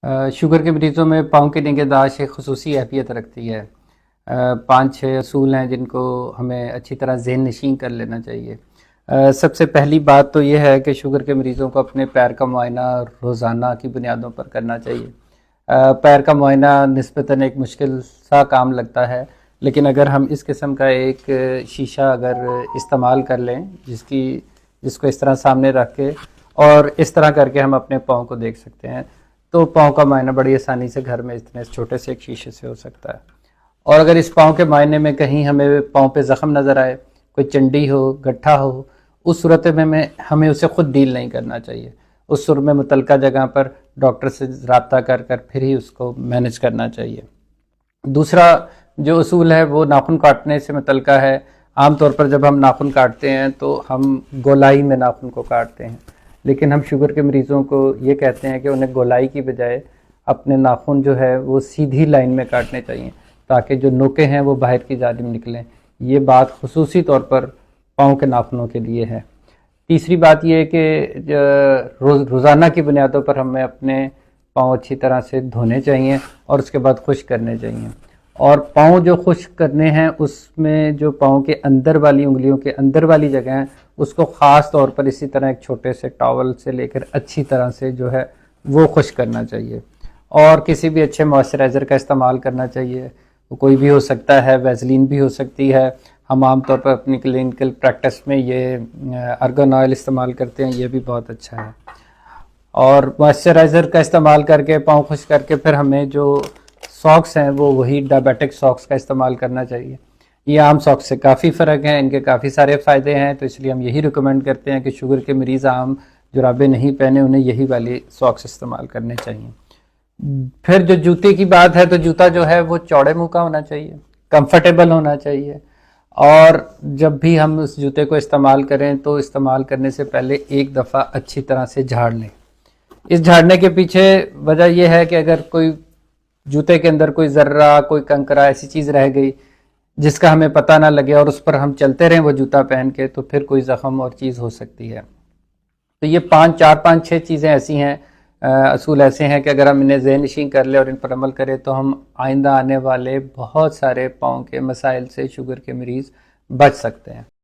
Sugar کے مریضوں میں پاؤں کی نگہداشت ایک خصوصی اہمیت رکھتی ہے۔ 5-6 اصول ہیں جن کو ہمیں اچھی طرح ذہن نشین کر لینا چاہیے۔ سب سے پہلی بات تو یہ ہے کہ شوگر کے مریضوں کو اپنے پیر کا معائنہ روزانہ کی بنیادوں پر کرنا چاہیے۔ پیر کا معائنہ نسبتاً ایک مشکل سا کام لگتا ہے، لیکن اگر ہم اس قسم کا ایک شیشہ اگر استعمال کر لیں جس کو اس طرح سامنے رکھ کے اور اس طرح کر کے ہم اپنے پاؤں کو دیکھ سکتے ہیں، تو پاؤں کا معائنہ بڑی آسانی سے گھر میں اتنے چھوٹے سے ایک شیشے سے ہو سکتا ہے۔ اور اگر اس پاؤں کے معائنے میں کہیں ہمیں پاؤں پہ زخم نظر آئے، کوئی چنڈی ہو، گٹھا ہو، اس صورت میں ہمیں اسے خود ڈیل نہیں کرنا چاہیے۔ اس صورت میں متعلقہ جگہ پر ڈاکٹر سے رابطہ کر پھر ہی اس کو مینج کرنا چاہیے۔ دوسرا جو اصول ہے وہ ناخن کاٹنے سے متعلقہ ہے۔ عام طور پر جب ہم ناخن کاٹتے ہیں تو ہم گولائی میں ناخن کو کاٹتے ہیں، لیکن ہم شوگر کے مریضوں کو یہ کہتے ہیں کہ انہیں گولائی کی بجائے اپنے ناخن جو ہے وہ سیدھی لائن میں کاٹنے چاہیے تاکہ جو نوکیں ہیں وہ باہر کی جانب نکلیں۔ یہ بات خصوصی طور پر پاؤں کے ناخنوں کے لیے ہے۔ تیسری بات یہ ہے کہ روزانہ کی بنیادوں پر ہمیں اپنے پاؤں اچھی طرح سے دھونے چاہیے اور اس کے بعد خشک کرنے چاہیے۔ اور پاؤں جو خشک کرنے ہیں اس میں جو پاؤں کے اندر والی انگلیوں کے اندر والی جگہ ہیں اس کو خاص طور پر اسی طرح ایک چھوٹے سے ٹاول سے لے کر اچھی طرح سے جو ہے وہ خشک کرنا چاہیے، اور کسی بھی اچھے موئسچرائزر کا استعمال کرنا چاہیے۔ وہ کوئی بھی ہو سکتا ہے، ویزلین بھی ہو سکتی ہے۔ ہم عام طور پر اپنی کلینکل پریکٹس میں یہ ارگن آئل استعمال کرتے ہیں، یہ بھی بہت اچھا ہے۔ اور موئسچرائزر کا استعمال کر کے پاؤں خشک کر کے پھر ہمیں جو ساکس ہیں وہ وہی ڈائبیٹک ساکس کا استعمال کرنا چاہیے۔ یہ عام ساکس سے کافی فرق ہیں، ان کے کافی سارے فائدے ہیں، تو اس لیے ہم یہی ریکمینڈ کرتے ہیں کہ شوگر کے مریض عام جرابیں نہیں پہنے، انہیں یہی والی ساکس استعمال کرنے چاہیے۔ پھر جو جوتے کی بات ہے تو جوتا جو ہے وہ چوڑے منہ کا ہونا چاہیے، کمفرٹیبل ہونا چاہیے، اور جب بھی ہم اس جوتے کو استعمال کریں تو استعمال کرنے سے پہلے ایک دفعہ اچھی طرح سے جھاڑ لیں۔ اس جھاڑنے کے پیچھے وجہ یہ ہے کہ اگر کوئی جوتے کے اندر کوئی ذرہ، کوئی کنکرا ایسی چیز رہ گئی جس کا ہمیں پتہ نہ لگے اور اس پر ہم چلتے رہیں وہ جوتا پہن کے، تو پھر کوئی زخم اور چیز ہو سکتی ہے۔ تو یہ 4-5-6 چیزیں ایسی ہیں، اصول ایسے ہیں کہ اگر ہم انہیں ذہن نشین کر لیں اور ان پر عمل کریں تو ہم آئندہ آنے والے بہت سارے پاؤں کے مسائل سے شوگر کے مریض بچ سکتے ہیں۔